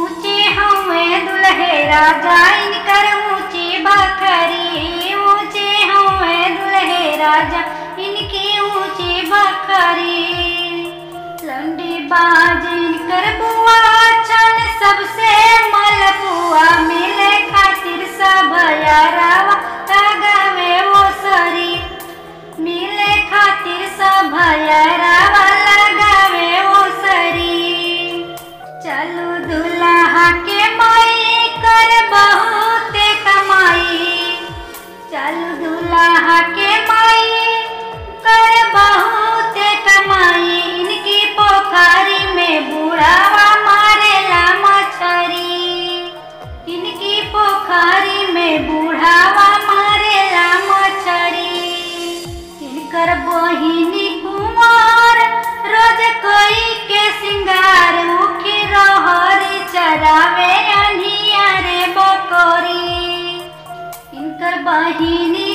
ऊंचे हुए दुल्हे राजा इनकर ऊंची बखरी, ऊंचे हुए दुल्हे राजा इनकी ऊंची बखरी। लंडी बाज इनकर बुआ छन सबसे मलपुआ, मिले खातिर सब यारावा लगावे वो सरी, मिले खातिर सब यारावा लगावे वो सरी। चलू दुल्हा के माई कर बहुते कमाई, चलू दुल्हा के माई कर बहुते कमाई। इनकी पोखरी में बुढ़ावा मारेला मछरी, इनकी पोखरी में बुढ़ावा मारेला मछरी। इनकर बहिनी कुंवर रोज कोई के सिंगार, मुखी रोहरी चरावे अनिया रे बकोरी। इनकर बहिनी